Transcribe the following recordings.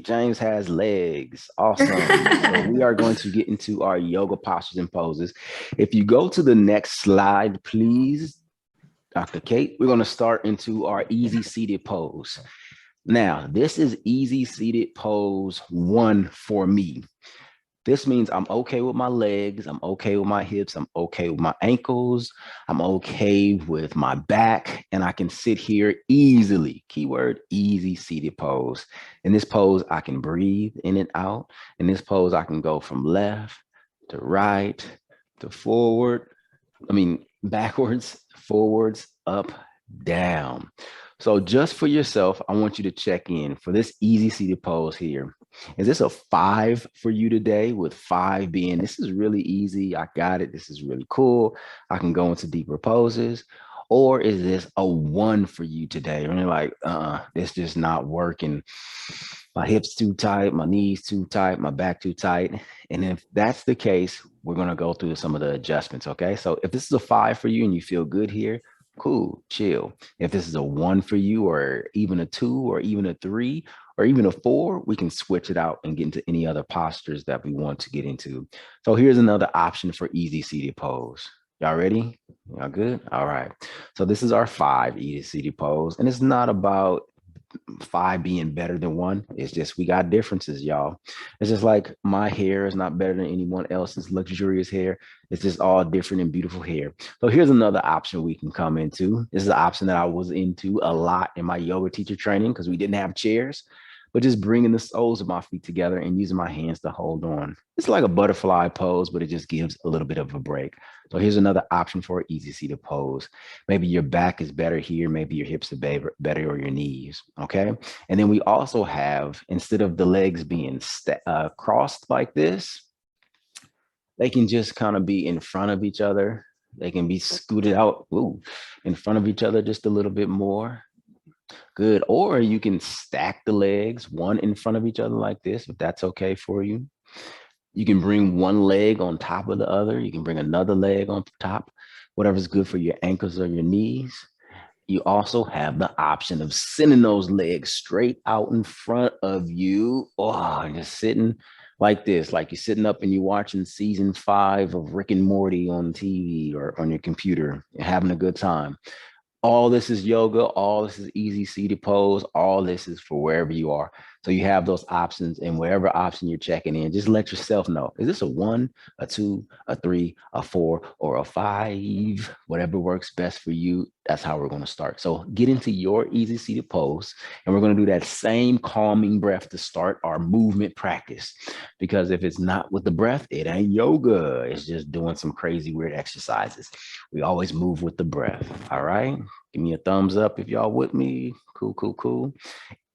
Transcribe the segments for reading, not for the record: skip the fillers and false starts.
James has legs. Awesome. So we are going to get into our yoga postures and poses. If you go to the next slide, please, Dr. Kate, we're going to start into our easy seated pose. Now, this is easy seated pose 1 for me. This means I'm okay with my legs. I'm okay with my hips. I'm okay with my ankles. I'm okay with my back. And I can sit here easily. Keyword, easy seated pose. In this pose, I can breathe in and out. In this pose, I can go from left to right to forward. Backwards, forwards, up, down. So just for yourself, I want you to check in for this easy seated pose here. Is this a 5 for you today, with 5 being, this is really easy, I got it, this is really cool, I can go into deeper poses? Or is this a 1 for you today? And you're like, it's just not working. My hips too tight, my knees too tight, my back too tight. And if that's the case, we're going to go through some of the adjustments, okay? So if this is a 5 for you and you feel good here, cool, chill. If this is a 1 for you, or even a 2, or even a 3, or even a 4, we can switch it out and get into any other postures that we want to get into. So here's another option for easy seated pose. Y'all ready? Y'all good? All right. So this is our 5 easy seated pose. And it's not about 5 being better than 1. It's just we got differences, y'all. It's just like my hair is not better than anyone else's luxurious hair. It's just all different and beautiful hair. So here's another option we can come into. This is an option that I was into a lot in my yoga teacher training because we didn't have chairs, but just bringing the soles of my feet together and using my hands to hold on. It's like a butterfly pose, but it just gives a little bit of a break. So here's another option for an easy seated pose. Maybe your back is better here. Maybe your hips are better, or your knees, okay? And then we also have, instead of the legs being crossed like this, they can just kind of be in front of each other. They can be scooted out in front of each other just a little bit more. Good. Or you can stack the legs one in front of each other like this, if that's okay for you. You can bring one leg on top of the other. You can bring another leg on top, whatever's good for your ankles or your knees. You also have the option of sending those legs straight out in front of you. Oh, and just sitting like this, like you're sitting up and you're watching season 5 of Rick and Morty on TV or on your computer. You're having a good time. All this is yoga. All this is easy seated pose. All this is for wherever you are. So you have those options, and whatever option you're checking in, just let yourself know. Is this a 1, a 2, a 3, a 4, or a 5? Whatever works best for you, that's how we're going to start. So get into your easy seated pose, and we're going to do that same calming breath to start our movement practice. Because if it's not with the breath, it ain't yoga. It's just doing some crazy, weird exercises. We always move with the breath. All right. Give me a thumbs up if y'all with me. Cool, cool, cool.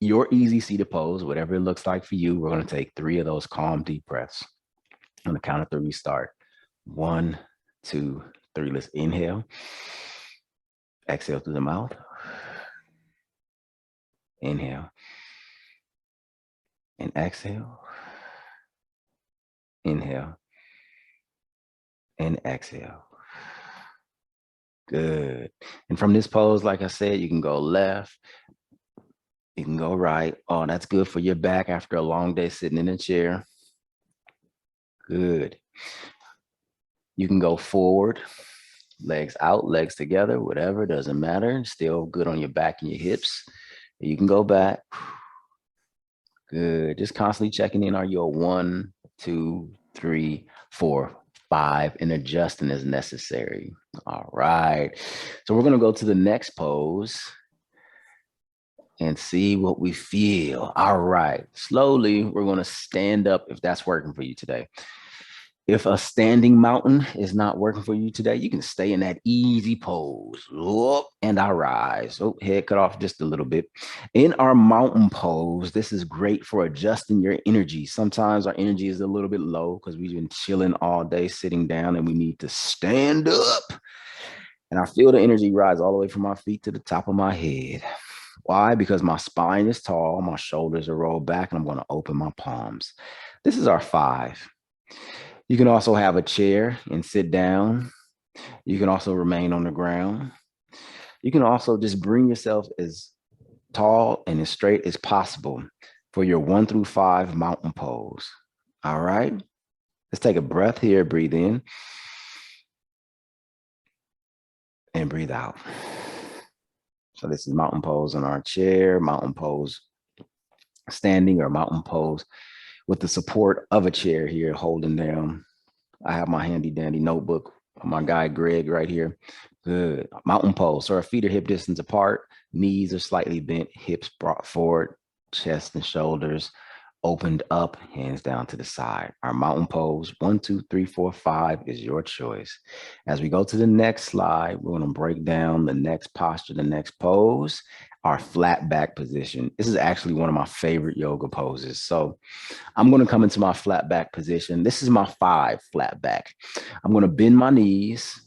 Your easy seated pose, whatever it looks like for you, we're going to take 3 of those calm, deep breaths. On the count of 3, we start. 1, 2, 3. Let's inhale. Exhale through the mouth. Inhale. And exhale. Inhale. And exhale. Good. And from this pose, like I said, you can go left. You can go right. Oh, that's good for your back after a long day sitting in a chair. Good. You can go forward, legs out, legs together, whatever, doesn't matter. Still good on your back and your hips. You can go back. Good. Just constantly checking in. Are you a 1, 2, 3, 4, 5, and adjusting as necessary. All right. So we're going to go to the next pose and see what we feel. All right. Slowly, we're going to stand up if that's working for you today. If a standing mountain is not working for you today, you can stay in that easy pose. And I rise. Oh, head cut off just a little bit. In our mountain pose, this is great for adjusting your energy. Sometimes our energy is a little bit low because we've been chilling all day, sitting down, and we need to stand up. And I feel the energy rise all the way from my feet to the top of my head. Why? Because my spine is tall, my shoulders are rolled back, and I'm going to open my palms. This is our 5. You can also have a chair and sit down. You can also remain on the ground. You can also just bring yourself as tall and as straight as possible. for your 1 through 5 mountain pose. All right. Let's take a breath here. Breathe in and breathe out. So this is mountain pose on our chair, mountain pose standing, or mountain pose with the support of a chair here holding down. I have my handy dandy notebook, my guy Greg right here. Good. Mountain pose. So our feet are hip distance apart, knees are slightly bent, hips brought forward, chest and shoulders opened up, hands down to the side. Our mountain pose, 1, 2, 3, 4, 5 is your choice. As we go to the next slide, we're going to break down the next posture, the next pose, our flat back position. This is actually one of my favorite yoga poses. So I'm going to come into my flat back position. This is my 5 flat back. I'm going to bend my knees.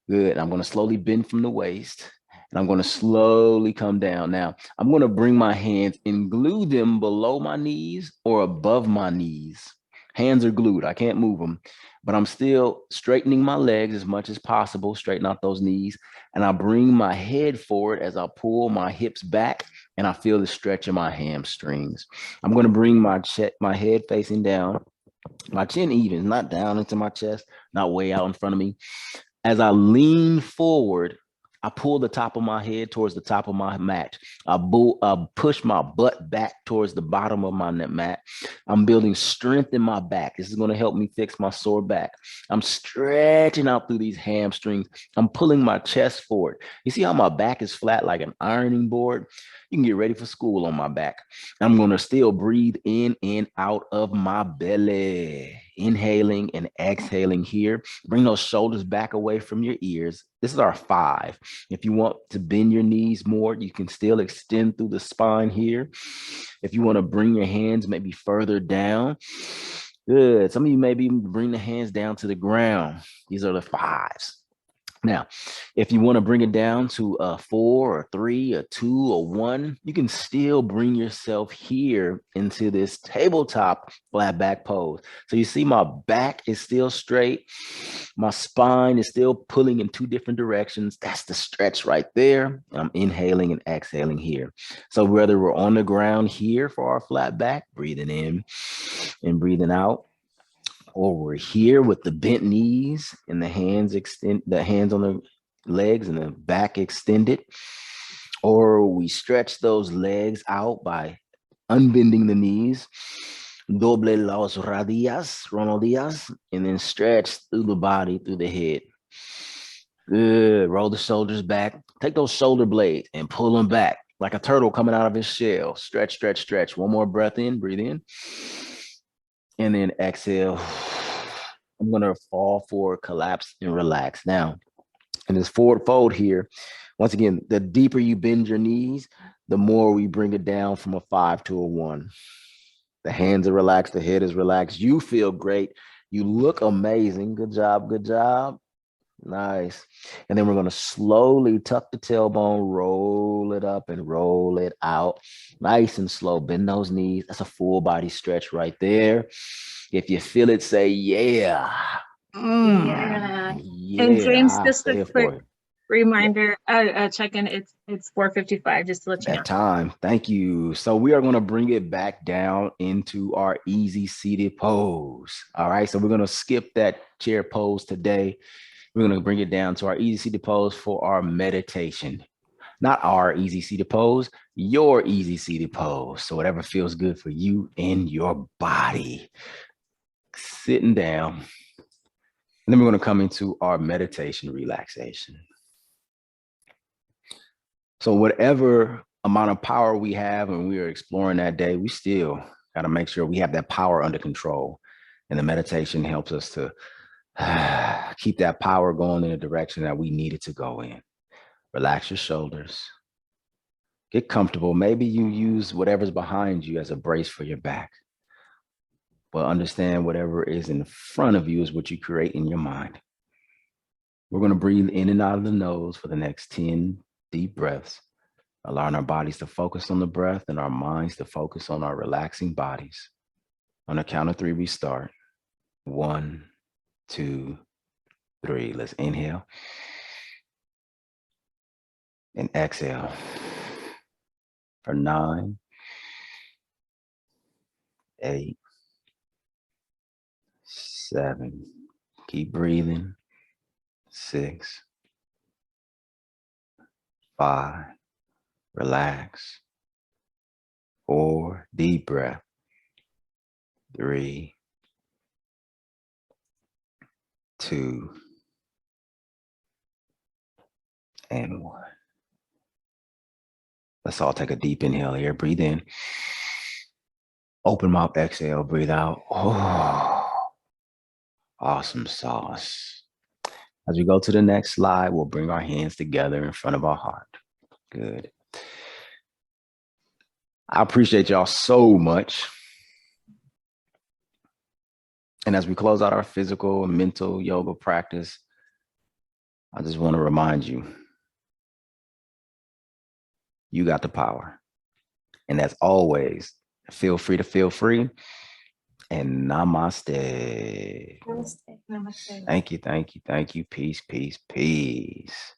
Good. I'm going to slowly bend from the waist. And I'm going to slowly come down. Now, I'm going to bring my hands and glue them below my knees or above my knees. Hands are glued. I can't move them, but I'm still straightening my legs as much as possible, straighten out those knees. And I bring my head forward as I pull my hips back, and I feel the stretch in my hamstrings. I'm going to bring my head facing down, my chin even, not down into my chest, not way out in front of me. As I lean forward, I pull the top of my head towards the top of my mat. I push my butt back towards the bottom of my mat. I'm building strength in my back. This is going to help me fix my sore back. I'm stretching out through these hamstrings. I'm pulling my chest forward. You see how my back is flat like an ironing board? You can get ready for school on my back. I'm going to still breathe in and out of my belly. Inhaling and exhaling here. Bring those shoulders back away from your ears. This is our 5. If you want to bend your knees more, you can still extend through the spine here. If you want to bring your hands maybe further down, good. Some of you maybe bring the hands down to the ground. These are the 5s. Now, if you want to bring it down to a 4 or 3 or 2 or 1, you can still bring yourself here into this tabletop flat back pose. So you see my back is still straight. My spine is still pulling in 2 different directions. That's the stretch right there. I'm inhaling and exhaling here. So whether we're on the ground here for our flat back, breathing in and breathing out, or we're here with the bent knees and the hands on the legs and the back extended, or we stretch those legs out by unbending the knees, doble las rodillas, and then stretch through the body, through the head. Good. Roll the shoulders back. Take those shoulder blades and pull them back like a turtle coming out of his shell. Stretch, stretch, stretch. One more breath in, breathe in. And then exhale. I'm going to fall forward, collapse, and relax. Now, in this forward fold here, once again, the deeper you bend your knees, the more we bring it down from a 5 to a 1. The hands are relaxed. The head is relaxed. You feel great. You look amazing. Good job. Good job. Nice. And then we're going to slowly tuck the tailbone, roll it up and roll it out. Nice and slow. Bend those knees. That's a full body stretch right there. If you feel it, say, yeah. Yeah. Yeah. And James, I'll just say a it quick for you. reminder, check in. It's 4:55, just to let you know. That time. Thank you. So we are going to bring it back down into our easy seated pose. All right. So we're going to skip that chair pose today. We're going to bring it down to our easy seated pose for our meditation. Not our easy seated pose, your easy seated pose. So whatever feels good for you and your body. Sitting down. And then we're going to come into our meditation relaxation. So whatever amount of power we have when we are exploring that day, we still got to make sure we have that power under control. And the meditation helps us to keep that power going in the direction that we need it to go in. Relax your shoulders. Get comfortable. Maybe you use whatever's behind you as a brace for your back. But understand whatever is in front of you is what you create in your mind. We're going to breathe in and out of the nose for the next 10 deep breaths, allowing our bodies to focus on the breath and our minds to focus on our relaxing bodies. On the count of 3, we start. 1, 2, 3. Let's inhale and exhale for 9, 8, 7. Keep breathing. 6, 5. Relax. 4. Deep breath. 3, 2, and 1. Let's all take a deep inhale here. Breathe in. Open mouth, exhale, breathe out. Oh, awesome sauce. As we go to the next slide, we'll bring our hands together in front of our heart. Good. I appreciate y'all so much. And as we close out our physical and mental yoga practice, I just want to remind you, you got the power. And as always, feel free to feel free. And namaste. Namaste. Namaste. Thank you, thank you, thank you. Peace, peace, peace.